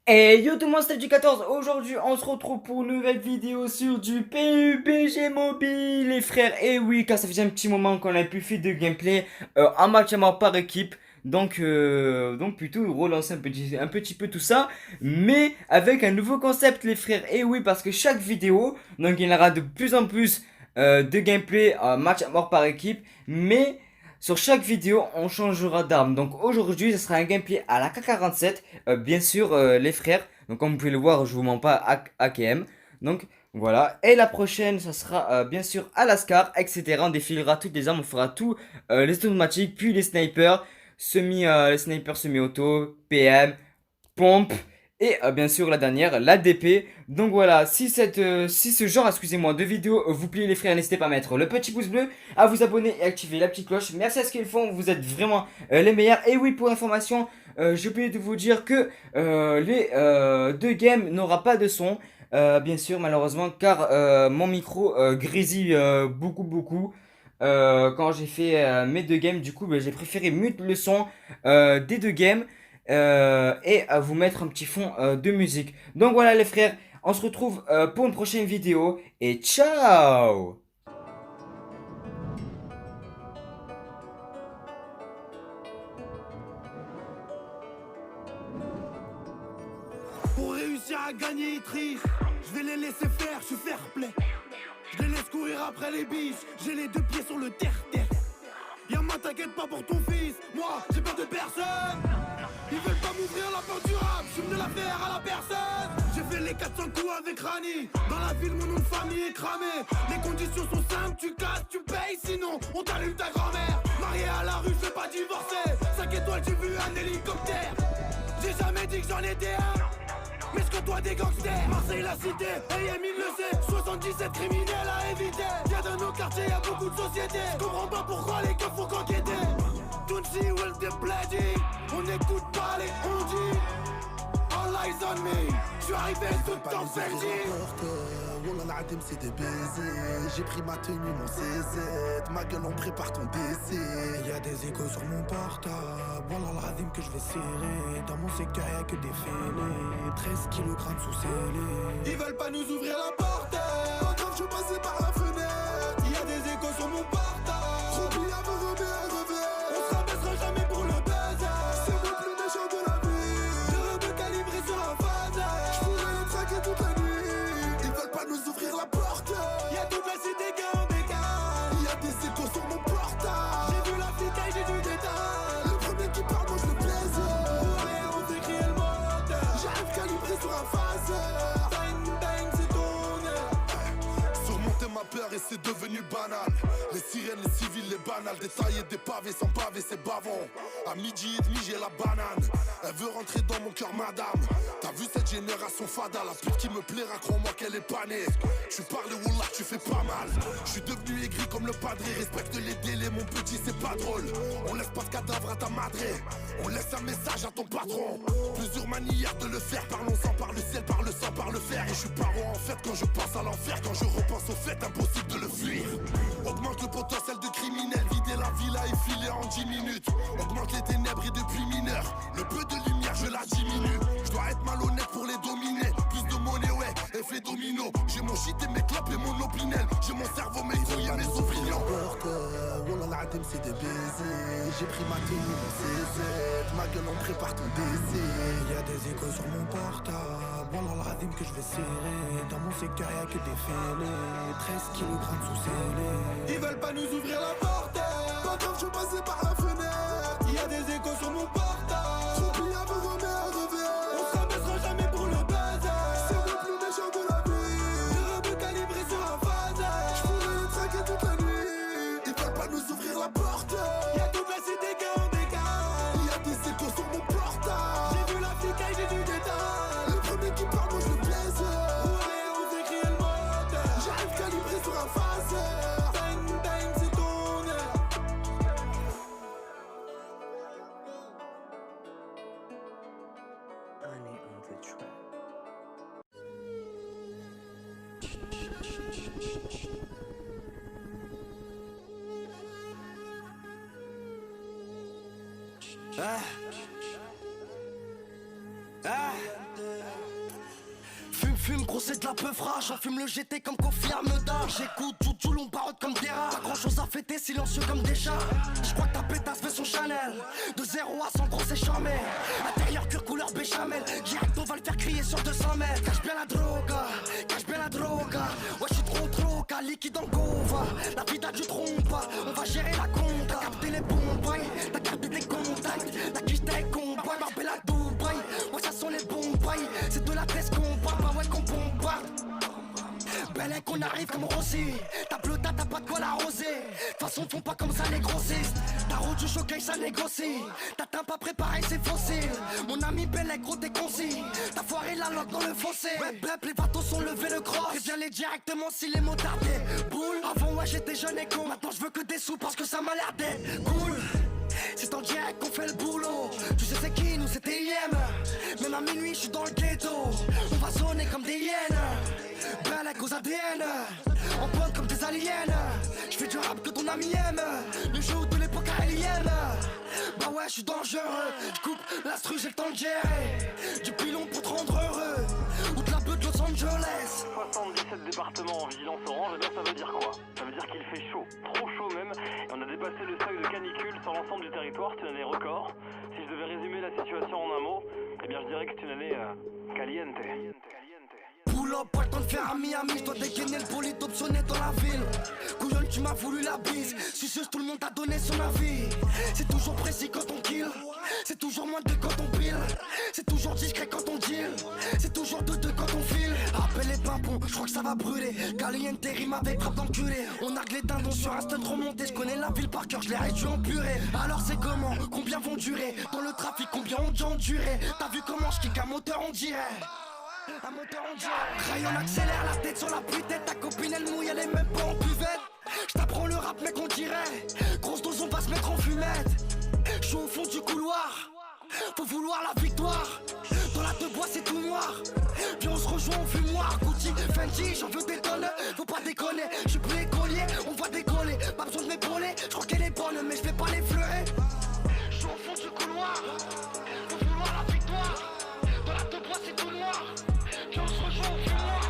Et yo tout le monde, c'est du 14. Aujourd'hui, on se retrouve pour une nouvelle vidéo sur du PUBG Mobile, les frères. Et oui, car ça faisait un petit moment qu'on a pu faire de gameplay en match à mort par équipe. Donc plutôt relancer un petit peu tout ça, mais avec un nouveau concept, les frères. Et oui, parce que chaque vidéo, donc il y en aura de plus en plus de gameplay match à mort par équipe, mais sur chaque vidéo, on changera d'arme. Donc aujourd'hui, ce sera un gameplay à la K47. Bien sûr, les frères. Donc comme vous pouvez le voir, je vous mens pas, AKM. Donc voilà. Et la prochaine, ça sera bien sûr à la Scar, etc. On défilera toutes les armes, on fera tout. Les automatiques, puis les snipers. Les snipers semi-auto, PM, pompe et bien sûr la dernière, la DP. Donc voilà, si ce genre, excusez-moi, de vidéos vous plaît les frères, n'hésitez pas à mettre le petit pouce bleu, à vous abonner et activer la petite cloche. Merci à ce qu'ils font, vous êtes vraiment les meilleurs. Et oui, pour information, j'ai oublié de vous dire que les deux games n'aura pas de son. Bien sûr, malheureusement, car mon micro grésille beaucoup. Quand j'ai fait mes deux games, du coup, j'ai préféré mute le son des deux games et à vous mettre un petit fond de musique. Donc voilà les frères, on se retrouve pour une prochaine vidéo et ciao! Pour réussir à gagner, ils trichent. Je vais les laisser faire, je suis fair play. Je les laisse courir après les biches. J'ai les deux pieds sur le terre-terre. Y'a t'inquiète pas pour ton fils. Moi, j'ai peur de personne. Ils veulent pas m'ouvrir la porte du rap. Je me la faire à la personne. J'ai fait les 400 coups avec Rani. Dans la ville, mon nom de famille est cramé. Les conditions sont simples, tu casses, tu payes. Sinon, on t'allume ta grand-mère. Marié à la rue, je vais pas divorcer. 5 étoiles, j'ai vu un hélicoptère. J'ai jamais dit que j'en étais un. Mais ce que toi des gangsters, Marseille la cité, AM il le sait, 77 criminels à éviter. Y'a dans nos quartiers, y'a beaucoup de sociétés. Je comprends pas pourquoi les keufs font qu'enquêter. Tunsi will the bloody, on n'écoute pas les on dit. All eyes on me, je suis arrivé tout en Belgique. Wallah l'Adim c'est des baisers. J'ai pris ma tenue, mon CZ. Ma gueule, on prépare ton décès. Y'a des échos sur mon portable. Wallah l'Adim que je vais serrer. Dans mon secteur y'a que des fêlés. 13 kilogrammes sous scellés. Ils veulent pas nous ouvrir la porte. Pas grave, je suis passé par la fenêtre. Y'a des échos sur mon portable. Trop bien, me remet un revers. On se rabaissera jamais pour le buzz. C'est le plus méchant de la vie. Je veux calibrer sur un phaser. J'pourrais les traquer toute la nuit. Ils veulent pas nous ouvrir la porte. Y'a toute la cité qui est en décale. Y'a des échos sur mon portable. J'ai vu la flicaille, j'ai du détail. Le premier qui parle mange le plaisir. Ouais, on fait crier le moteur. J'arrive calibré sur un phaser. Bang, bang, c'est tourné. Surmonter ma peur et c'est devenu banal. Les sirènes, les civils, les banales. Détailler des pavés sans pavé, c'est bavon. À midi et demi, j'ai la banane. Elle veut rentrer dans mon cœur, madame. T'as vu cette génération fada, la pute qui me plaira, crois-moi qu'elle est panée. Tu parles, wallah, tu fais pas mal. Je suis devenu aigri comme le padré. Respecte les délais, mon petit, c'est pas drôle. On laisse pas de cadavre à ta madré. On laisse un message à ton patron. Plusieurs manières de le faire. Parlons-en par le ciel, par le sang, par le fer. Et je suis paro en fait quand je pense à l'enfer. Quand je repense au fait, impossible de le fuir. Augmente le potentiel de criminel. Vider la villa et filer en 10 minutes. Augmente les ténèbres et depuis mineur. Le peu de lumière, je la diminue. Je dois être malhonnête pour les dominer. Plus de monnaie, ouais, effet domino. J'ai mon shit et mes clopes et mon opinel. J'ai mon cerveau, mes couilles et mes opinions. Wallah l'Adim c'est des baisers. J'ai pris ma tenue, mon CZ. Ma gueule, on prépare ton décès. Y'a des échos sur mon portable. Wallah l'Adim que je vais serrer. Dans mon secteur y'a que des fêlés. 13 kilogrammes sous scellés. Ils veulent pas nous ouvrir la porte. Pas grave, je passais par la fenêtre. Y'a des échos sur mon portable. Trop bien, me remet un revers. On se rabaissera jamais pour le buzz. C'est le plus méchant de la vie. Je veux calibrer sur un phaser. J'pourrais les traquer toute la nuit. Ils veulent pas nous ouvrir la porte. Y'a toute la cité qui est en décale. Y'a des échos sur mon portable. J'ai vu la flicaille, j'ai du détail. Le premier qui parle mange le plaisir. Ouais, on fait crier le moteur. J'arrive calibré sur un phaser. Bang, bang, c'est tourné. c'est de la peufrage, j'enfume le GT comme Kofi Armeda. J'écoute tout long barotte comme des rats. Pas grand chose à fêter, silencieux comme des chats. J'crois que ta pétasse fait son Chanel. De 0 à 100 gros c'est charmé. Intérieur cuir couleur béchamel. Direct on va le faire crier sur 200 mètres. Cache bien la droga, cache bien la droga. Ouais j'suis trop cas, liquide en gova. La vida du trompe, on va gérer la compte. T'as capté les bombes, t'as capté tes contacts. T'as quitté tes combats, Marbella Dubaï. Ouais ça sont les bombes, c'est de la tête qu'on parle, pas ouais qu'on bombarde. Belle qu'on arrive comme Rossi. Ta bleuta, t'as pas de quoi l'arroser. De toute façon, font pas comme ça les grossistes. Ta route du choquet, ça négocie. T'as pas préparé, c'est fossile. Mon ami Belle, gros, t'es concis. T'as foiré la loque dans le fossé. Blep, les bateaux sont levés le cross. Préviens-les directement si les mots tardés. Boule, avant, ouais, j'étais jeune et con. Maintenant, je veux que des sous parce que ça m'a l'air d'être cool. C'est en direct qu'on fait le boulot. Tu sais c'est qui, nous c'était IM. Même à minuit je suis dans le ghetto. On va sonner comme des hyènes. Belle cause ADN. En pointe comme des aliens. Je fais du rap que ton ami aime. Le jeu de l'époque aérienne. Bah ouais je suis dangereux. Je coupe l'instru, j'ai le temps de gérer. Du pilon pour te rendre heureux. Ou de la beuh de Los Angeles. 77 départements en vigilance orange, et bien ça veut dire quoi? Ça veut dire qu'il fait chaud, trop chaud même, et on a dépassé le seuil de canicule sur l'ensemble du territoire, c'est une année record. Si je devais résumer la situation en un mot, eh bien je dirais que c'est une année caliente. Pull up, pas le temps de faire un Miami, je dois dégainer le bolide optionné dans la ville. Couillonne, tu m'as voulu la bise, sucieuse, tout le monde t'a donné son avis. C'est toujours précis quand on kill, c'est toujours moins de quand on pile. C'est toujours discret quand on deal, c'est toujours de quand on file. Rappelle les pimpons, je crois que ça va brûler. Caliente rime avec rap d'enculé. On argue les dindons sur un stunt remonté. Je connais la ville par cœur, je l'ai réduit en purée. Alors c'est comment, combien vont durer? Dans le trafic, combien ont déjà enduré? T'as vu comment je kick un moteur on dirait? Un moteur en dirait. Crayon accélère la tête sur la tête. Ta copine elle mouille, elle est même pas en buvette. J't'apprends le rap mec on dirait. Grosse dose on va se mettre en fumette. J'suis au fond du couloir. Faut vouloir la victoire. Dans la deux bois c'est tout noir. Viens on se rejoint on fumoir. Gucci, Fendi, j'en veux des tonnes. Faut pas déconner, j'suis plus écolier. On va décoller, pas besoin de m'épauler. J'crois qu'elle est bonne mais j'vais pas l'effleurer. J'suis au fond du couloir. Faut vouloir la victoire. Dans la deux bois c'est tout noir. Viens on se rejoint on fumoir.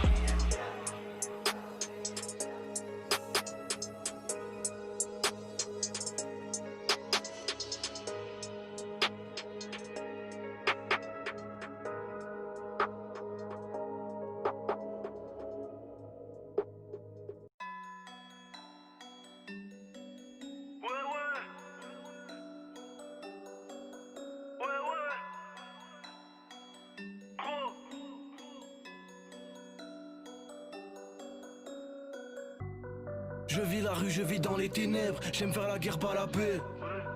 Je vis la rue, je vis dans les ténèbres. J'aime faire la guerre, pas la paix.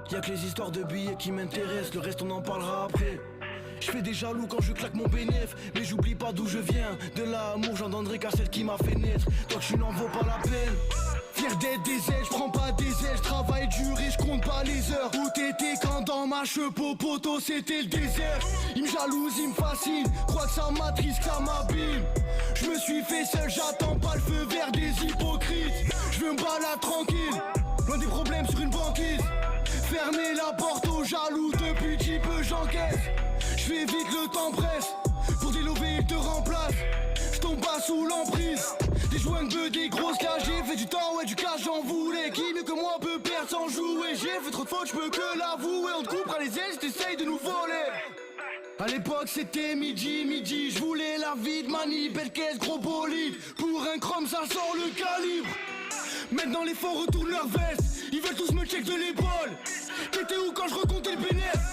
Y'a que les histoires de billets qui m'intéressent. Le reste on en parlera après. Je fais des jaloux quand je claque mon bénéf. Mais j'oublie pas d'où je viens. De l'amour j'en donnerai qu'à celle qui m'a fait naître. Toi que tu n'en vaux pas la peine. Fier d'être des ailes, j'prends pas des ailes. J'travaille dur et j'compte pas les heures. Où t'étais quand dans ma cheveux poteau c'était le désert. Il me jalouse, il me fascine. Crois que ça m'attriste, que ça m'abîme. Je me suis fait seul, j'attends pas le feu vert des hypocrites. Je veux me balader tranquille, loin des problèmes sur une banquise. Fermer la porte aux jaloux, depuis petit peu j'encaisse. Je fais vite, le temps presse. Pour délover, il te remplace. Je tombe pas sous l'emprise. Des joints de bœufs, des grosses cages. J'ai fait du temps, ouais, du cash, j'en voulais. Qui mieux que moi peut perdre sans jouer? J'ai fait trop de fautes, je peux que l'avouer. On te coupera les ailes si t'essayes de nous voler. À l'époque c'était midi, je voulais la vie de Mani, belle caisse, gros bolide. Pour un chrome ça sort le calibre. Maintenant les fonds retournent leur veste, ils veulent tous me check de l'épaule. T'étais où quand je recomptais le bénéfice?